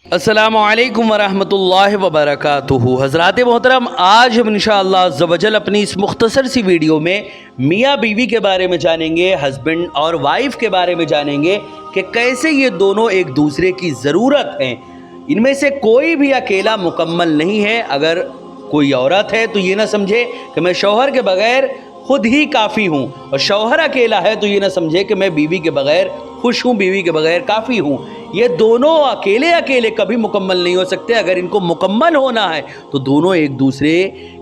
अस्सलामुअलैकुम वरहमतुल्लाहि वबरकातुहू। हज़रात मोहतरम, आज हम इंशाअल्लाह अज़्ज़ व जल अपनी इस मुख्तसर सी वीडियो में मियाँ बीवी के बारे में जानेंगे, हस्बैंड और वाइफ के बारे में जानेंगे कि कैसे ये दोनों एक दूसरे की ज़रूरत हैं। इनमें से कोई भी अकेला मुकम्मल नहीं है। अगर कोई औरत है तो ये ना समझे कि मैं शौहर के बग़ैर खुद ही काफ़ी हूँ, और शौहर अकेला है तो ये ना समझे कि मैं बीवी के बग़ैर खुश हूँ, बीवी के बग़ैर काफ़ी हूँ। ये दोनों अकेले अकेले कभी मुकम्मल नहीं हो सकते। अगर इनको मुकम्मल होना है तो दोनों एक दूसरे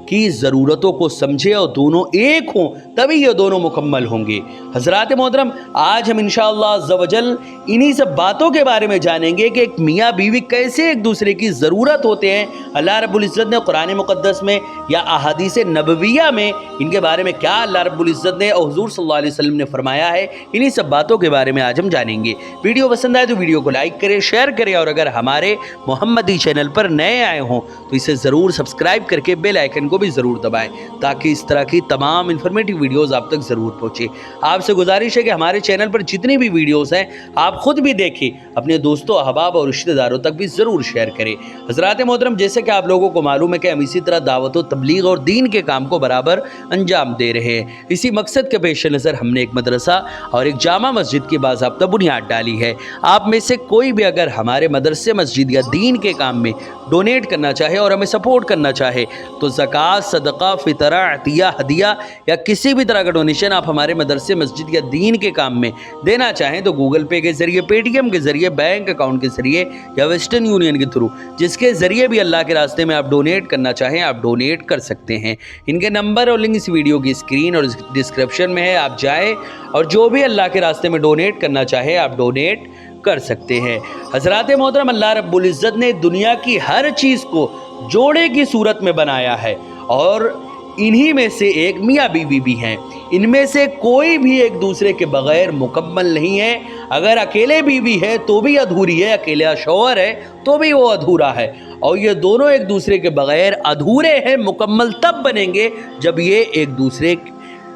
की ज़रूरतों को समझे और दोनों एक हों, तभी ये दोनों मुकम्मल होंगे। हज़रात मोहतरम, आज हम इंशाअल्लाह अज़्ज़ व जल इन्हीं सब बातों के बारे में जानेंगे कि एक मियाँ बीवी कैसे एक दूसरे की ज़रूरत होते हैं। अल्लाह रब्बुल इज़्ज़त ने कुरान मुक़द्दस में या अहादीस नबविया में इनके बारे में क्या अल्लाह रब्बुल इज़्ज़त ने और हुज़ूर सल्लल्लाहु अलैहि वसल्लम ने फरमाया है, इन्हीं सब बातों के बारे में आज हम जानेंगे। वीडियो पसंद आए तो वीडियो को लाइक करें, शेयर करें, और अगर हमारे मोहम्मदी चैनल पर नए आए हों तो इसे ज़रूर सब्सक्राइब करके बेल आइकन को भी ज़रूर दबाएं, ताकि इस तरह की तमाम इन्फॉर्मेटिव वीडियोस आप तक ज़रूर पहुँचे। आपसे गुजारिश है कि हमारे चैनल पर जितनी भी वीडियोस हैं आप ख़ुद भी देखें, अपने दोस्तों, अहबाब और रिश्तेदारों तक भी ज़रूर शेयर करें। हज़रात मोहतरम, जैसे कि आप लोगों को मालूम है कि हम इसी तरह दावत व तबलीग और दीन के काम को बराबर अंजाम दे रहे हैं। इसी मकसद के पेश नज़र हमने एक मदरसा और एक जामा मस्जिद की बाज़ाब्ता बुनियाद डाली है। आप में से कोई भी अगर हमारे मदरसे, मस्जिद या दीन के काम में डोनेट करना चाहे और हमें सपोर्ट करना चाहे तो ज़कात, सदका, फितरा, अतिया, हदिया या किसी भी तरह का डोनेशन आप हमारे मदरसे, मस्जिद या दीन के काम में देना चाहें तो गूगल पे के ज़रिए, पेटीएम के ज़रिए, बैंक अकाउंट के ज़रिए या वेस्टर्न यूनियन के थ्रू, जिसके ज़रिए भी अल्लाह के रास्ते में आप डोनेट करना चाहें आप डोनेट कर सकते हैं। इनके नंबर और लिंक इस वीडियो की स्क्रीन और डिस्क्रिप्शन में है। आप जाएँ और जो भी अल्लाह के रास्ते में डोनेट करना चाहे आप डोनेट कर सकते हैं। हज़रात मोहतरम, अल्लाह रब्बुल इज़्ज़त ने दुनिया की हर चीज़ को जोड़े की सूरत में बनाया है, और इन्हीं में से एक मियाँ बीवी भी हैं। इनमें से कोई भी एक दूसरे के बग़ैर मुकम्मल नहीं है। अगर अकेले बीवी है तो भी अधूरी है, अकेला शौहर है तो भी वो अधूरा है, और ये दोनों एक दूसरे के बग़ैर अधूरे हैं। मुकम्मल तब बनेंगे जब ये एक दूसरे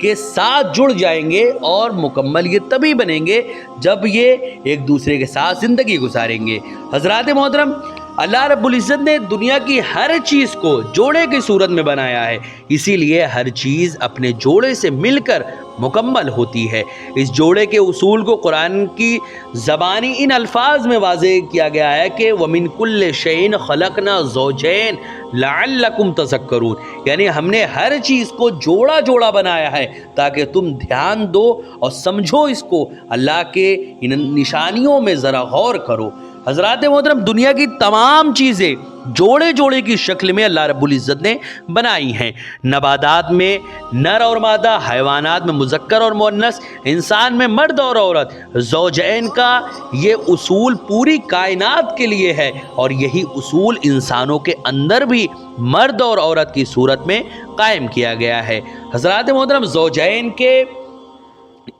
के साथ जुड़ जाएंगे, और मुकम्मल ये तभी बनेंगे जब ये एक दूसरे के साथ ज़िंदगी गुजारेंगे। हज़रात मोहतरम, अल्लाह रब्बुल इज़्ज़त ने दुनिया की हर चीज़ को जोड़े की सूरत में बनाया है, इसीलिए हर चीज़ अपने जोड़े से मिलकर मुकम्मल होती है। इस जोड़े के उसूल को कुरान की ज़बानी इन अल्फाज में वाज़ेह किया गया है कि वमिन कुल्ले शैइन खलकना ज़ौजैन लअल्लकुम तज़क्करून, यानी हमने हर चीज़ को जोड़ा जोड़ा बनाया है ताकि तुम ध्यान दो और समझो इसको, अल्लाह के इन निशानियों में ज़रा गौर करो। हज़रात मोहतरम, दुनिया की तमाम चीज़ें जोड़े जोड़े की शक्ल में अल्लाह रब्बुल इज़्ज़त ने बनाई हैं। नबादात में नर और मादा, हैवानात में मुज़क्कर और मुअन्नस, इंसान में मर्द और औरत। ज़ौजैन का ये उसूल पूरी कायनात के लिए है, और यही उसूल इंसानों के अंदर भी मर्द और औरत की सूरत में कायम किया गया है। हज़रात मोहतरम, ज़ौजैन के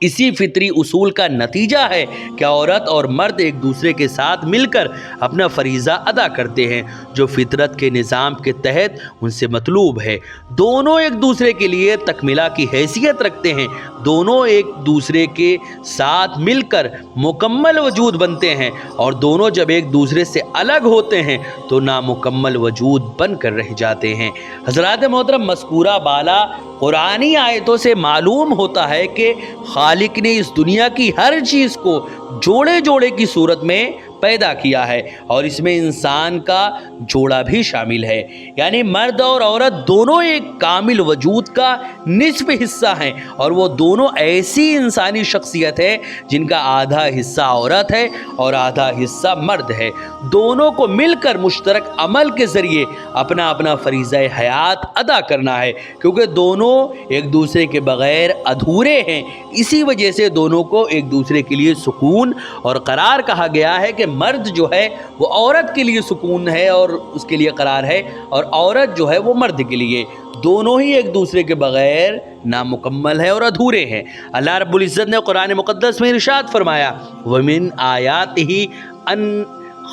इसी फितरी उसूल का नतीजा है कि औरत और मर्द एक दूसरे के साथ मिलकर अपना फरीज़ा अदा करते हैं जो फितरत के निज़ाम के तहत उनसे मतलूब है। दोनों एक दूसरे के लिए तकमीला की हैसियत रखते हैं, दोनों एक दूसरे के साथ मिलकर मुकम्मल वजूद बनते हैं, और दोनों जब एक दूसरे से अलग होते हैं तो नामुकम्मल वजूद बन कर रह जाते हैं। हज़रात मोहतरम, मज़कूरा बाला कुरानी आयतों से मालूम होता है कि खालिक ने इस दुनिया की हर चीज़ को जोड़े जोड़े की सूरत में पैदा किया है, और इसमें इंसान का जोड़ा भी शामिल है, यानी मर्द और औरत दोनों एक कामिल वजूद का निस्फ हिस्सा हैं, और वो दोनों ऐसी इंसानी शख्सियत है जिनका आधा हिस्सा औरत है और आधा हिस्सा मर्द है। दोनों को मिलकर मुश्तरक अमल के ज़रिए अपना अपना फरीज़ा हयात अदा करना है, क्योंकि दोनों एक दूसरे के बग़ैर अधूरे हैं। इसी वजह से दोनों को एक दूसरे के लिए सुकून और करार कहा गया है कि मर्द जो है वो औरत के लिए सुकून है और उसके लिए करार है, और औरत जो है वो मर्द के लिए। दोनों ही एक दूसरे के बग़ैर नामुकम्मल है और अधूरे हैं। अल्लाह रब्बुल इज़्ज़त ने कुरान मुक़द्दस में इरशाद फरमाया, वमिन आयातिही अन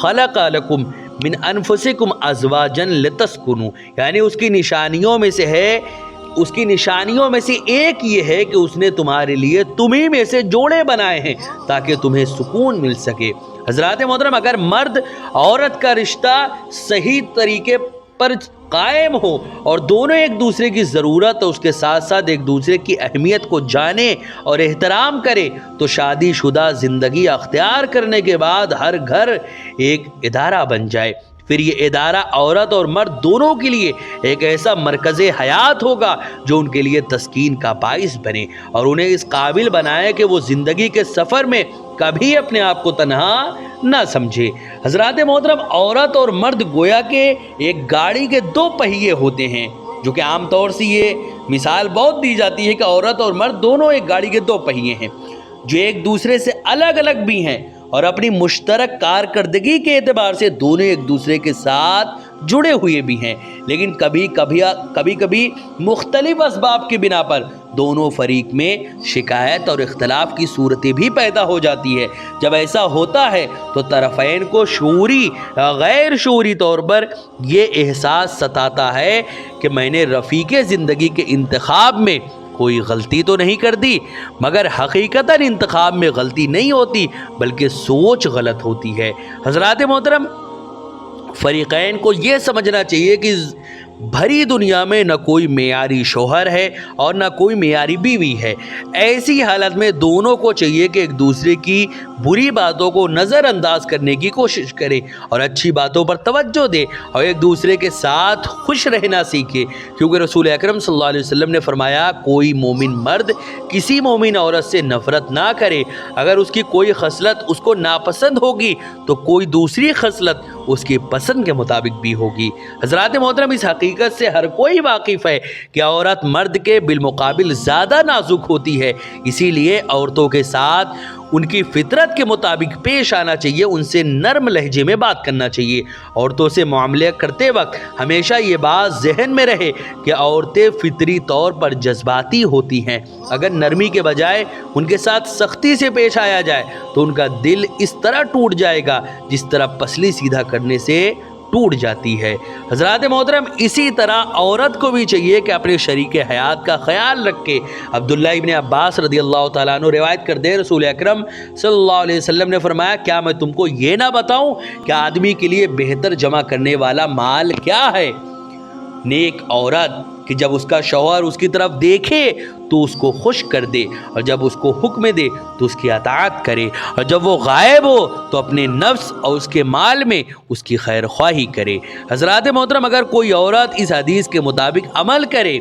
खलक़ा लकुम मिन अनफुसिकुम अज़वाजन लितस्कुनू, यानी उसकी निशानियों में से है اس کی نشانیوں میں سے ایک یہ ہے کہ اس نے تمہارے لیے تمہیں میں سے جوڑے بنائے ہیں تاکہ تمہیں سکون مل سکے۔ حضرات محترم، اگر مرد عورت کا رشتہ صحیح طریقے پر قائم ہو اور دونوں ایک دوسرے کی ضرورت اور اس کے ساتھ ساتھ ایک دوسرے کی اہمیت کو جانے اور احترام کرے تو شادی شدہ زندگی اختیار کرنے کے بعد ہر گھر ایک ادارہ بن جائے۔ پھر یہ ادارہ عورت اور مرد دونوں کے لیے ایک ایسا مرکز حیات ہوگا جو ان کے لیے تسکین کا باعث بنے اور انہیں اس قابل بنائے کہ وہ زندگی کے سفر میں کبھی اپنے آپ کو تنہا نہ سمجھے۔ حضرات محترم، عورت اور مرد گویا کہ ایک گاڑی کے دو پہیے ہوتے ہیں، جو کہ عام طور سے یہ مثال بہت دی جاتی ہے کہ عورت اور مرد دونوں ایک گاڑی کے دو پہیے ہیں جو ایک دوسرے سے الگ الگ بھی ہیں اور اپنی مشترک کارکردگی کے اعتبار سے دونوں ایک دوسرے کے ساتھ جڑے ہوئے بھی ہیں، لیکن کبھی مختلف اسباب کی بنا پر دونوں فریق میں شکایت اور اختلاف کی صورتیں بھی پیدا ہو جاتی ہے۔ جب ایسا ہوتا ہے تو طرفین کو شعوری غیر شعوری طور پر یہ احساس ستاتا ہے کہ میں نے رفیق زندگی کے انتخاب میں کوئی غلطی تو نہیں کر دی، مگر حقیقتاً انتخاب میں غلطی نہیں ہوتی بلکہ سوچ غلط ہوتی ہے۔ حضرات محترم، فریقین کو یہ سمجھنا چاہیے کہ بھری دنیا میں نہ کوئی معیاری شوہر ہے اور نہ کوئی معیاری بیوی ہے۔ ایسی حالت میں دونوں کو چاہیے کہ ایک دوسرے کی بری باتوں کو نظر انداز کرنے کی کوشش کرے اور اچھی باتوں پر توجہ دے اور ایک دوسرے کے ساتھ خوش رہنا سیکھے، کیونکہ رسول اکرم صلی اللہ علیہ وسلم نے فرمایا کوئی مومن مرد کسی مومن عورت سے نفرت نہ کرے، اگر اس کی کوئی خصلت اس کو ناپسند ہوگی تو کوئی دوسری خصلت اس کی پسند کے مطابق بھی ہوگی۔ حضرات محترم، اس حقیقت سے ہر کوئی واقف ہے کہ عورت مرد کے بالمقابل زیادہ نازک ہوتی ہے، اسی لیے عورتوں کے ساتھ ان کی فطرت کے مطابق پیش آنا چاہیے، ان سے نرم لہجے میں بات کرنا چاہیے۔ عورتوں سے معاملے کرتے وقت ہمیشہ یہ بات ذہن میں رہے کہ عورتیں فطری طور پر جذباتی ہوتی ہیں، اگر نرمی کے بجائے ان کے ساتھ سختی سے پیش آیا جائے تو ان کا دل اس طرح ٹوٹ جائے گا جس طرح پسلی سیدھا کرنے سے ٹوٹ جاتی ہے۔ حضرات محترم، اسی طرح عورت کو بھی چاہیے کہ اپنے شریک حیات کا خیال رکھے۔ عبداللہ ابن عباس رضی اللہ تعالیٰ عنہ روایت کرتے ہیں، رسول اکرم صلی اللہ علیہ وسلم نے فرمایا کیا میں تم کو یہ نہ بتاؤں کہ آدمی کے لیے بہتر جمع کرنے والا مال کیا ہے؟ نیک عورت کہ جب اس کا شوہر اس کی طرف دیکھے تو اس کو خوش کر دے اور جب اس کو حکم دے تو اس کی اطاعت کرے اور جب وہ غائب ہو تو اپنے نفس اور اس کے مال میں اس کی خیر خواہی کرے۔ حضرات محترم، اگر کوئی عورت اس حدیث کے مطابق عمل کرے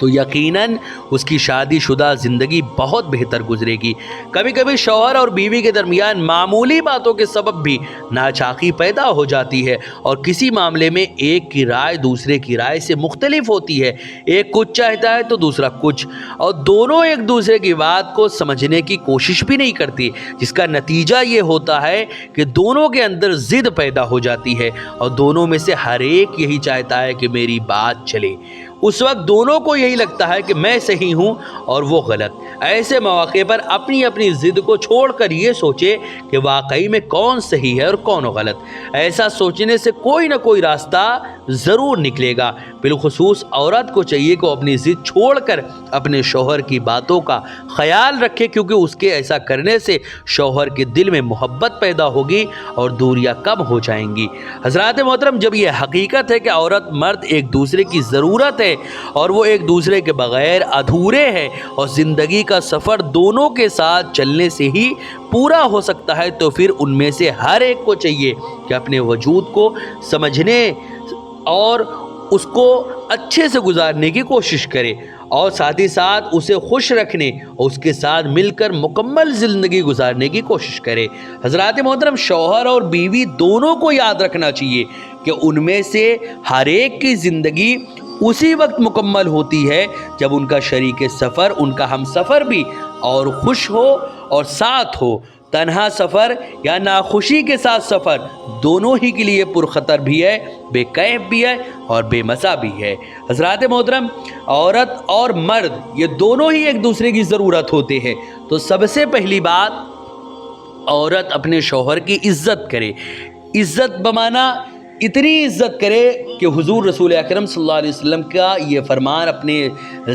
تو یقیناً اس کی شادی شدہ زندگی بہت بہتر گزرے گی۔ کبھی کبھی شوہر اور بیوی کے درمیان معمولی باتوں کے سبب بھی ناچاقی پیدا ہو جاتی ہے اور کسی معاملے میں ایک کی رائے دوسرے کی رائے سے مختلف ہوتی ہے، ایک کچھ چاہتا ہے تو دوسرا کچھ، اور دونوں ایک دوسرے کی بات کو سمجھنے کی کوشش بھی نہیں کرتی، جس کا نتیجہ یہ ہوتا ہے کہ دونوں کے اندر ضد پیدا ہو جاتی ہے اور دونوں میں سے ہر ایک یہی چاہتا ہے کہ میری بات چلے۔ اس وقت دونوں کو یہی لگتا ہے کہ میں صحیح ہوں اور وہ غلط۔ ایسے مواقع پر اپنی اپنی ضد کو چھوڑ کر یہ سوچے کہ واقعی میں کون صحیح ہے اور کون غلط۔ ایسا سوچنے سے کوئی نہ کوئی راستہ ضرور نکلے گا۔ بالخصوص عورت کو چاہیے کہ وہ اپنی ضد چھوڑ کر اپنے شوہر کی باتوں کا خیال رکھے، کیونکہ اس کے ایسا کرنے سے شوہر کے دل میں محبت پیدا ہوگی اور دوریاں کم ہو جائیں گی۔ حضرات محترم، جب یہ حقیقت ہے کہ عورت مرد ایک دوسرے کی ضرورت ہے اور وہ ایک دوسرے کے بغیر ادھورے ہیں اور زندگی کا سفر دونوں کے ساتھ چلنے سے ہی پورا ہو سکتا ہے، تو پھر ان میں سے ہر ایک کو چاہیے کہ اپنے وجود کو سمجھنے اور اس کو اچھے سے گزارنے کی کوشش کرے اور ساتھ ہی ساتھ اسے خوش رکھنے اور اس کے ساتھ مل کر مکمل زندگی گزارنے کی کوشش کرے۔ حضرات محترم، شوہر اور بیوی دونوں کو یاد رکھنا چاہیے کہ ان میں سے ہر ایک کی زندگی اسی وقت مکمل ہوتی ہے جب ان کا شریک سفر، ان کا ہم سفر بھی اور خوش ہو اور ساتھ ہو۔ تنہا سفر یا ناخوشی کے ساتھ سفر دونوں ہی کے لیے پرخطر بھی ہے، بے کیف بھی ہے اور بے مزہ بھی ہے۔ حضرات محترم، عورت اور مرد یہ دونوں ہی ایک دوسرے کی ضرورت ہوتے ہیں، تو سب سے پہلی بات عورت اپنے شوہر کی عزت کرے۔ عزت بمانا इतनी इज्जत करे कि हुजूर रसूल अकरम सल्लल्लाहु अलैहि वसल्लम का ये फरमान अपने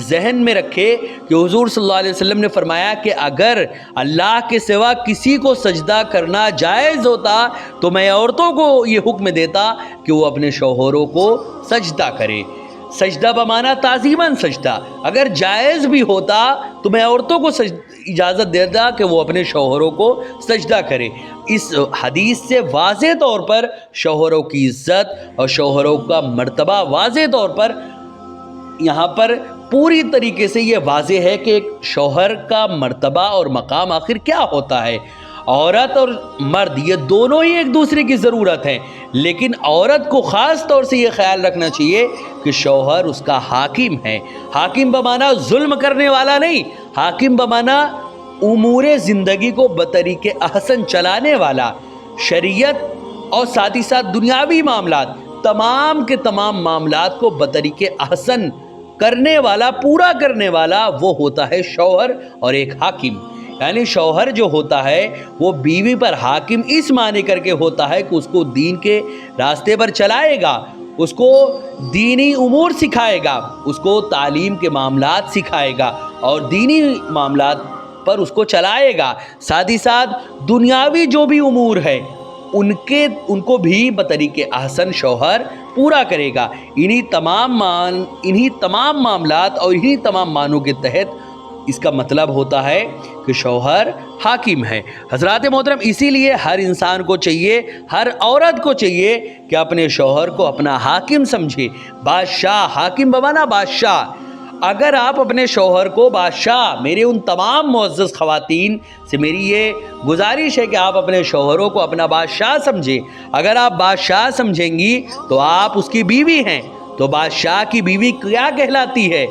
जहन में रखे कि हुजूर सल्लल्लाहु अलैहि वसल्लम ने फरमाया कि अगर अल्लाह के सिवा किसी को सजदा करना जायज़ होता तो मैं औरतों को ये हुक्म देता कि वो अपने शौहरों को सजदा करे। सजदा बमाना ताज़ीमन सजदा, अगर जायज़ भी होता तो मैं औरतों को इजाज़त देता कि वो अपने शौहरों को सजदा करे। इस हदीस से वाज़े तौर पर शौहरों की इज़्ज़त और शौहरों का मर्तबा वाज़े तौर पर यहाँ पर पूरी तरीके से ये वाज़े है कि एक शौहर का मर्तबा और मकाम आखिर क्या होता है। औरत और मर्द ये दोनों ही एक दूसरे की ज़रूरत है, लेकिन औरत को ख़ास तौर से ये ख्याल रखना चाहिए कि शौहर उसका हाकिम है। हाकिम बमाना जुल्म करने वाला नहीं, हाकिम बमाना उमूरे ज़िंदगी को बतरीके अहसन चलाने वाला, शरीयत और साथ ही साथ दुनियावी मामलात, तमाम के तमाम मामलात को बतरीके अहसन करने वाला, पूरा करने वाला वो होता है शौहर और एक हाकिम। यानी शौहर जो होता है वो बीवी पर हाकिम इस माने करके होता है कि उसको दीन के रास्ते पर चलाएगा, उसको दीनी उमूर सिखाएगा, उसको तालीम के मामलात सिखाएगा और दीनी मामलात पर उसको चलाएगा। साथ ही साथ दुनियावी जो भी उमूर है उनको भी बतरीके अहसन शौहर पूरा करेगा। इन्हीं तमाम मामलात और इन्हीं तमाम मानों के तहत इसका मतलब होता है कि शौहर हाकिम है। हज़रात मोहतरम, इसीलिए हर इंसान को चाहिए, हर औरत को चाहिए कि अपने शौहर को अपना हाकिम समझे, बादशाह। हाकिम बमाना बादशाह। अगर आप अपने शौहर को बादशाह, मेरे उन तमाम मुअज़्ज़ज़ ख़वातीन से मेरी ये गुजारिश है कि आप अपने शौहरों को अपना बादशाह समझें। अगर आप बादशाह समझेंगी तो आप उसकी बीवी हैं। तो बादशाह की बीवी क्या कहलाती है?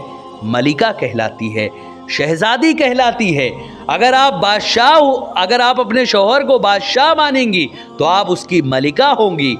मलिका कहलाती है, शहजादी कहलाती है। अगर आप अपने शौहर को बादशाह मानेंगी तो आप उसकी मलिका होंगी।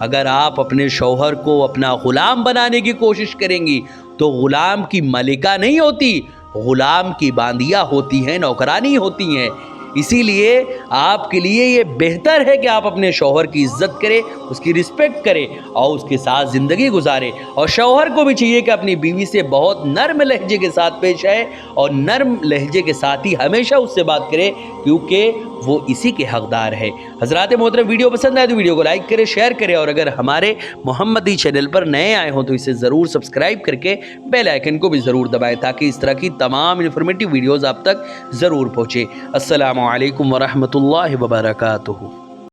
अगर आप अपने शौहर को अपना ग़ुलाम बनाने की कोशिश करेंगी तो ग़ुलाम की मलिका नहीं होती, ग़ुलाम की बांदियाँ होती हैं, नौकरानी होती हैं। इसीलिए आपके लिए ये बेहतर है कि आप अपने शौहर की इज़्ज़त करें, उसकी रिस्पेक्ट करें और उसके साथ ज़िंदगी गुजारें। और शौहर को भी चाहिए कि अपनी बीवी से बहुत नर्म लहजे के साथ पेश आए और नर्म लहजे के साथ ही हमेशा उससे बात करें, क्योंकि वो इसी के हकदार है। हज़रात मोहतरम, वीडियो पसंद आए तो वीडियो को लाइक करें, शेयर करें और अगर हमारे मोहम्मदी चैनल पर नए आए हों तो इसे ज़रूर सब्सक्राइब करके बेल आइकन को भी ज़रूर दबाएं ताकि इस तरह की तमाम इन्फॉर्मेटिव वीडियोज़ आप तक ज़रूर पहुँचे। अस्सलामु अलैकुम वरहमतुल्लाहि वबरकातुहू।